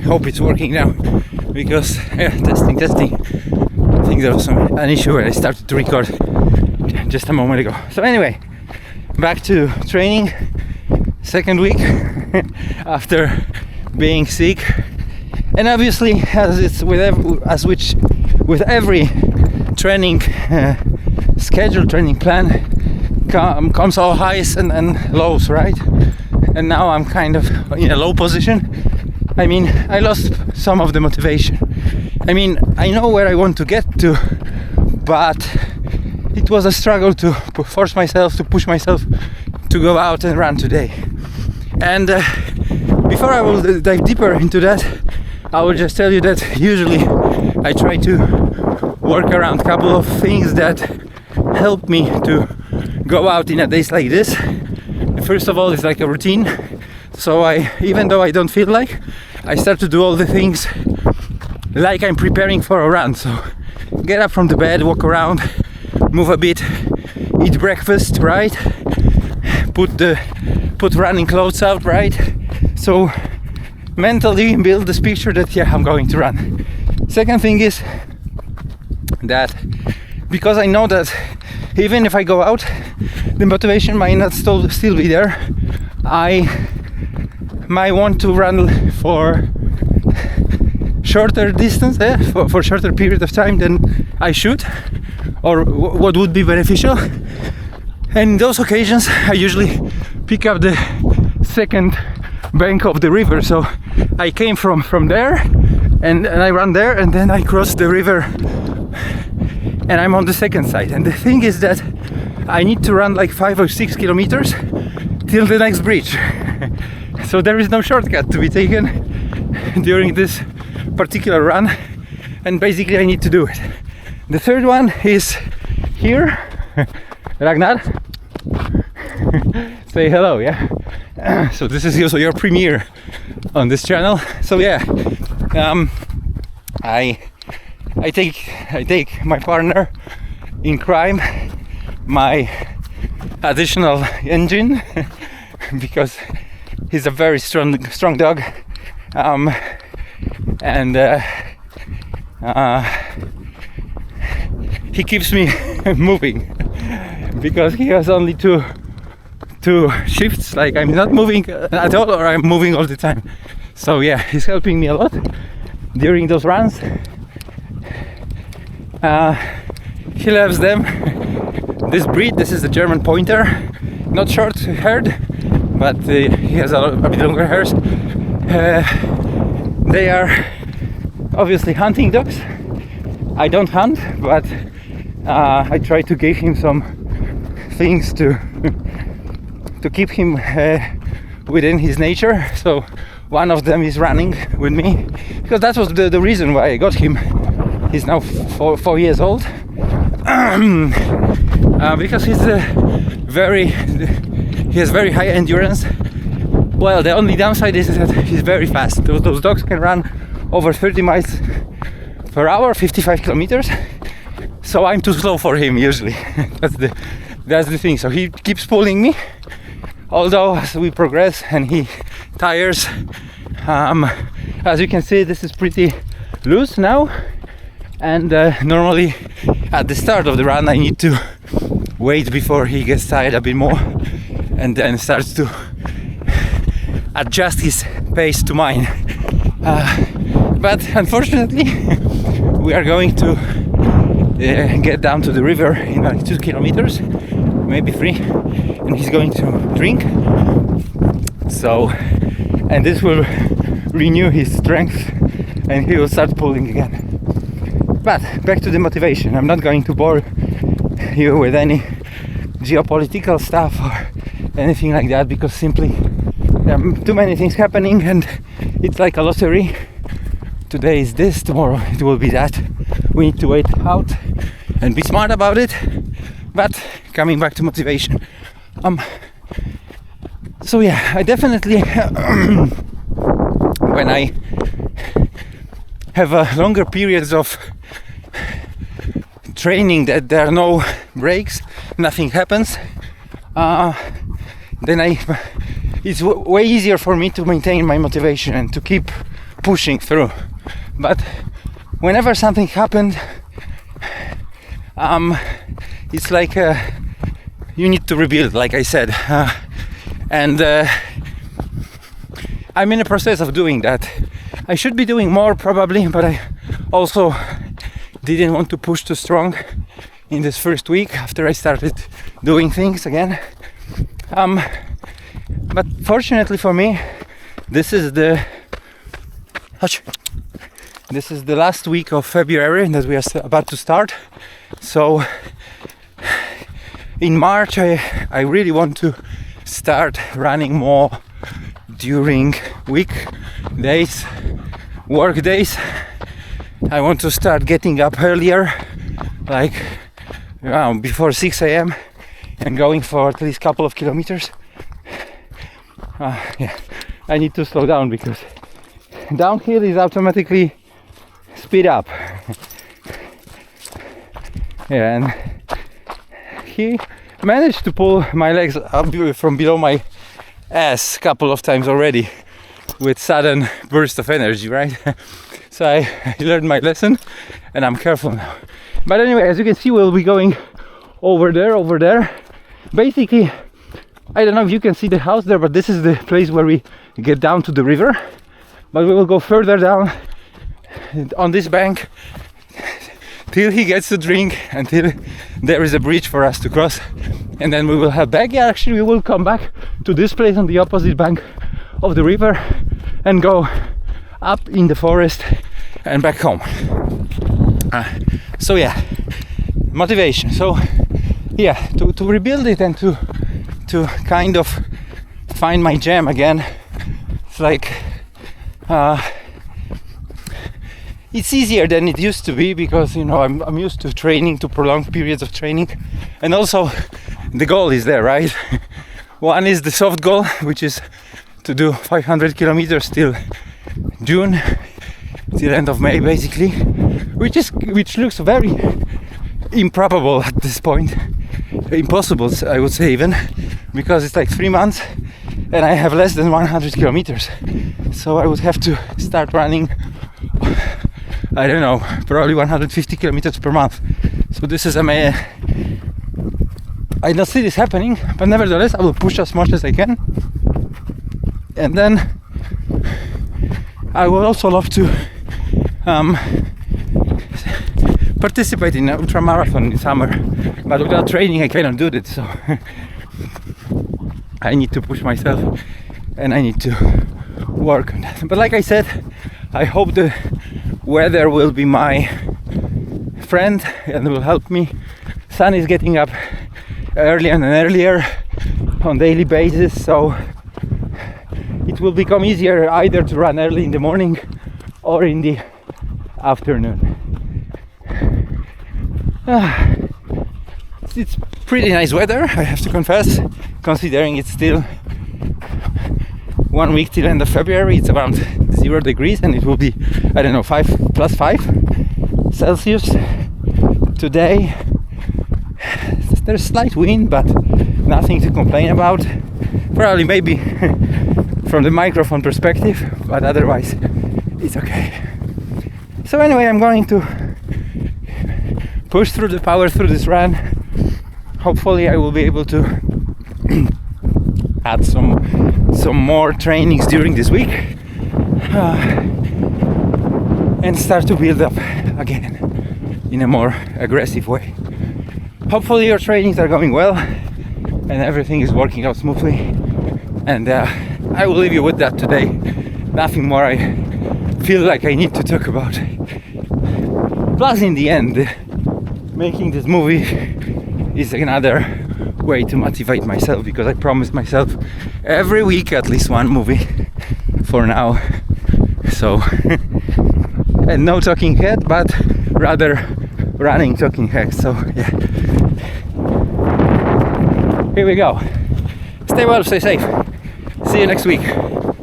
hope it's working now, because testing. I think there was an issue where I started to record just a moment ago. So anyway, back to training, second week after being sick. And obviously, as it's with every training schedule, training plan, comes all highs and lows, right? And now I'm kind of in a low position. I mean, I lost some of the motivation. I mean, I know where I want to get to, but it was a struggle to push myself to go out and run today. And before I will dive deeper into that, I will just tell you that usually I try to work around a couple of things that help me to go out in a days like this. First of all, it's like a routine. So even though I don't feel like, I start to do all the things like I'm preparing for a run. So get up from the bed, walk around, move a bit, eat breakfast, right? Put running clothes out, right? So mentally build this picture that I'm going to run. Second thing is that because I know that even if I go out, the motivation might not still be there. I might want to run for shorter distance, for shorter period of time than I should, or what would be beneficial. And in those occasions, I usually pick up the second bank of the river. So I came from there, and I run there, and then I cross the river, and I'm on the second side. And the thing is that I need to run like 5 or 6 kilometers till the next bridge. So there is no shortcut to be taken during this particular run, and basically I need to do it. The third one is here. Ragnar, say hello. So this is also your premiere on this channel. So I take my partner in crime, my additional engine, because he's a very strong dog, and he keeps me moving, because he has only two shifts. Like, I'm not moving at all, or I'm moving all the time. So he's helping me a lot during those runs. He loves them. This breed, this is the German Pointer, not short-haired, but he has a bit longer hairs. They are obviously hunting dogs. I don't hunt, but I try to give him some things to keep him within his nature. So one of them is running with me, because that was the reason why I got him. He's now 4 years old, because he has very high endurance. Well, the only downside is that he's very fast. Those dogs can run over 30 miles per hour, 55 kilometers. So I'm too slow for him usually. That's the thing. So he keeps pulling me, although as we progress and he tires, as you can see, this is pretty loose now. And normally at the start of the run I need to wait before he gets tired a bit more, and then starts to adjust his pace to mine. But unfortunately we are going to get down to the river in like 2 kilometers, maybe 3, and he's going to drink. So, and this will renew his strength and he will start pulling again. But back to the motivation. I'm not going to bore you with any geopolitical stuff or anything like that, because simply there are too many things happening and it's like a lottery. Today is this, tomorrow it will be that. We need to wait out and be smart about it. But coming back to motivation, so I definitely when I have longer periods of training that there are no breaks, nothing happens, then it's way easier for me to maintain my motivation and to keep pushing through. But whenever something happened, it's like you need to rebuild, like I said, and I'm in a process of doing that. I should be doing more probably, but I also didn't want to push too strong in this first week after I started doing things again. But fortunately for me, this is the last week of February that we are about to start. So in March I really want to start running more during weekdays, work days. I want to start getting up earlier, like before 6 a.m. and going for at least a couple of kilometers. Yeah, I need to slow down because downhill is automatically speed up. Yeah, and he managed to pull my legs up from below my ass a couple of times already with sudden burst of energy, right? So I learned my lesson and I'm careful now. But anyway, as you can see, we'll be going over there. Basically, I don't know if you can see the house there, but this is the place where we get down to the river. But we will go further down on this bank till he gets to drink, until there is a bridge for us to cross, and then we will head back. Yeah, actually we will come back to this place on the opposite bank of the river and go up in the forest and back home. So yeah, motivation. So yeah, to rebuild it and to kind of find my jam again. It's like it's easier than it used to be because, you know, I'm used to training, to prolonged periods of training, and also the goal is there, right? One is the soft goal, which is to do 500 kilometers till June, till end of May basically, which looks very improbable at this point, impossible I would say even, because it's like 3 months and I have less than 100 kilometers, so I would have to start running, I don't know, probably 150 kilometers per month. So this is I don't see this happening, but nevertheless I will push as much as I can. And then I would also love to participate in an ultra marathon in summer, but without training I cannot do that, so I need to push myself and I need to work on that. But like I said, I hope the weather will be my friend and will help me. Sun is getting up earlier and earlier on daily basis, so it will become easier either to run early in the morning or in the afternoon. It's pretty nice weather, I have to confess, considering it's still 1 week till end of February. It's around 0 degrees and it will be, I don't know, plus 5 Celsius today. There's slight wind, but nothing to complain about. Probably maybe from the microphone perspective, but otherwise it's okay. So anyway, I'm going to push through, power through this run. Hopefully I will be able to add some more trainings during this week and start to build up again in a more aggressive way. Hopefully your trainings are going well and everything is working out smoothly, and I will leave you with that today. Nothing more I feel like I need to talk about. Plus in the end, making this movie is another way to motivate myself, because I promised myself every week at least one movie for now. So and no talking head, but rather running talking head. So yeah, here we go. Stay well, stay safe. See you next week.